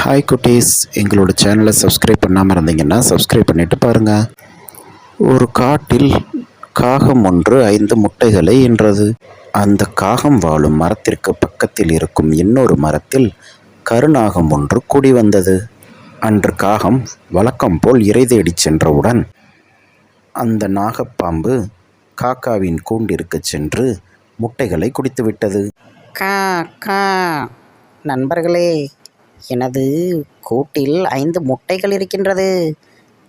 Hi குட்டீஸ், எங்களோட சேனலை சப்ஸ்கிரைப் பண்ணாமல் இருந்தீங்கன்னா சப்ஸ்கிரைப் பண்ணிவிட்டு பாருங்கள். ஒரு காட்டில் காகம் ஒன்று 5 முட்டைகளை ஈன்றது. அந்த காகம் வாழும் மரத்திற்கு பக்கத்தில் இருக்கும் இன்னொரு மரத்தில் கருநாகம் ஒன்று கூடி வந்தது. அன்று காகம் வழக்கம் போல் இரை தேடிச் சென்றவுடன் அந்த நாகப்பாம்பு காக்காவின் கூண்டிற்கு சென்று முட்டைகளை குடித்துவிட்டது. கா கா நண்பர்களே, எனது கூட்டில் 5 முட்டைகள் இருக்கின்றது.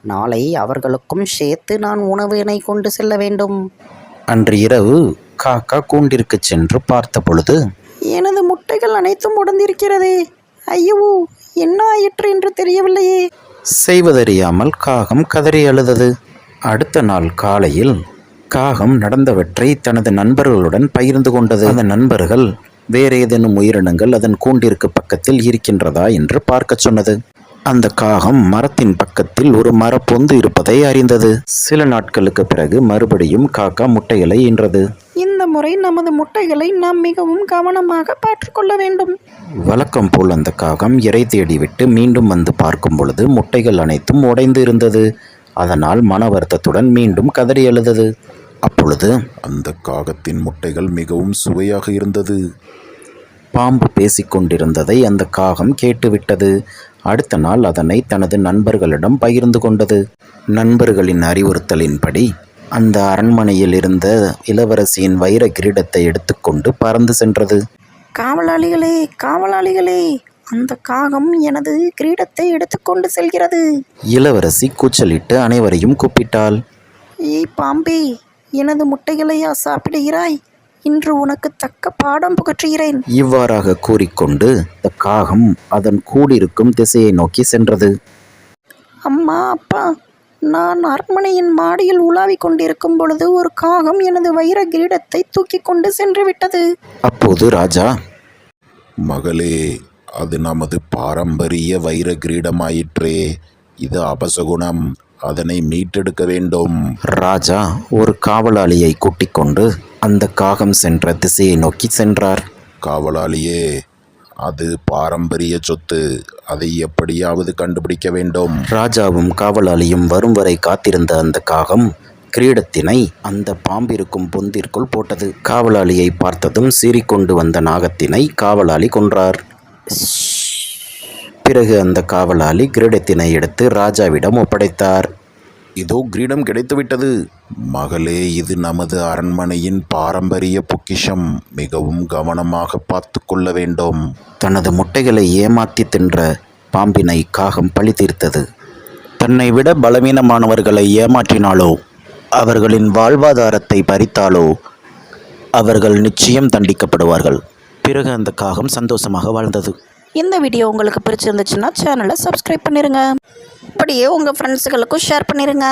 நாளை அவர்களுக்கும் சேர்த்து நான் உணவினை கொண்டு செல்ல வேண்டும். அன்று இரவு காக்கா கூண்டிற்கு சென்று பார்த்த பொழுது, எனது முட்டைகள் அனைத்தும் உடைந்திருக்கிறதே. ஐயோ, என்ன ஆயிற்று என்று தெரியவில்லையே. செய்வதறியாமல் காகம் கதறி அழுதது. அடுத்த நாள் காலையில் காகம் நடந்தவற்றை தனது நண்பர்களுடன் பகிர்ந்து கொண்டது. அந்த நண்பர்கள் வேறு ஏதேனும் உயிரினங்கள் அதன் கூண்டிற்கு பக்கத்தில் இருக்கின்றதா என்று பார்க்க சொன்னது. அந்த காகம் மரத்தின் பக்கத்தில் ஒரு மரப்பொந்து இருப்பதை அறிந்தது. சில நாட்களுக்கு பிறகு மறுபடியும் காக்கா முட்டைகளை ஈன்றது. இந்த முறை நமது முட்டைகளை நாம் மிகவும் கவனமாக பார்த்துக்கொள்ள வேண்டும். வழக்கம் போல் அந்த காகம் இரை தேடிவிட்டு மீண்டும் வந்து பார்க்கும் பொழுது முட்டைகள் அனைத்தும் உடைந்து இருந்தது. அதனால் மன வருத்தத்துடன் மீண்டும் கதறி அழுதது. அப்பொழுது அந்த காகத்தின் முட்டைகள் மிகவும் சுவையாக இருந்தது. பாம்பு பேசிக்கொண்டிருந்ததை அந்த காகம் கேட்டுவிட்டது. அடுத்த நாள் அதனை தனது நண்பர்களிடம் பகிர்ந்து கொண்டது. நண்பர்களின் அறிவுறுத்தலின்படி அந்த அரண்மனையில் இருந்த இளவரசியின் வைர கிரீடத்தை எடுத்துக்கொண்டு பறந்து சென்றது. காவலாளிகளே, காவலாளிகளே, அந்த காகம் எனது கிரீடத்தை எடுத்துக்கொண்டு செல்கிறது. இளவரசி கூச்சலிட்டு அனைவரையும் கூப்பிட்டாள். ஏய் பாம்பே, எனது முட்டைகளையா சாப்பிடுகிறாய்? இன்று உனக்கு தக்க பாடம் புகற்றுகிறேன். இவ்வாறாக கூறிக்கொண்டு அந்த காகம் அதன் கூடிருக்கும் திசையை நோக்கி சென்றது. அம்மா, அப்பா, நான் அரண்மனையின் மாடியில் உலாவிக் கொண்டிருக்கும் பொழுது ஒரு காகம் எனது வைர கிரீடத்தை தூக்கி கொண்டு சென்று விட்டது. அப்போது ராஜா, மகளே, அது நமது பாரம்பரிய வைர கிரீடமாயிற்றே. இது அபசகுணம். அதனை மீட்டெடுக்க வேண்டும். ராஜா ஒரு காவலாளியை கூட்டிக் கொண்டு அந்த காகம் சென்ற திசையை நோக்கி சென்றார். காவலாளியே, அது பாரம்பரிய சொத்து. அதை எப்படியாவது கண்டுபிடிக்க வேண்டும். ராஜாவும் காவலாளியும் வரும் வரை காத்திருந்த அந்த காகம் கிரீடத்தினை அந்த பாம்பிருக்கும் பொந்திற்குள் போட்டது. காவலாளியை பார்த்ததும் சீறிக்கொண்டு வந்த நாகத்தினை காவலாளி கொன்றார். பிறகு அந்த காவலாளி கிரீடத்தினை எடுத்து ராஜாவிடம் ஒப்படைத்தார். இதோ கிரீடம் கிடைத்துவிட்டது. மகளே, இது நமது அரண்மனையின் பாரம்பரிய பொக்கிஷம். மிகவும் கவனமாக பார்த்து கொள்ள வேண்டும். தனது முட்டைகளை ஏமாற்றி தின்ற பாம்பினை காகம் பழி தீர்த்தது. தன்னை விட பலவீனமானவர்களை ஏமாற்றினாலோ அவர்களின் வாழ்வாதாரத்தை பறித்தாலோ அவர்கள் நிச்சயம் தண்டிக்கப்படுவார்கள். பிறகு அந்த காகம் சந்தோஷமாக வாழ்ந்தது. இந்த வீடியோ உங்களுக்கு பிடிச்சிருந்துச்சுன்னா சேனலை சப்ஸ்கிரைப் பண்ணிடுங்க. அப்படியே உங்கள் ஃப்ரெண்ட்ஸுகளுக்கும் ஷேர் பண்ணிடுங்க.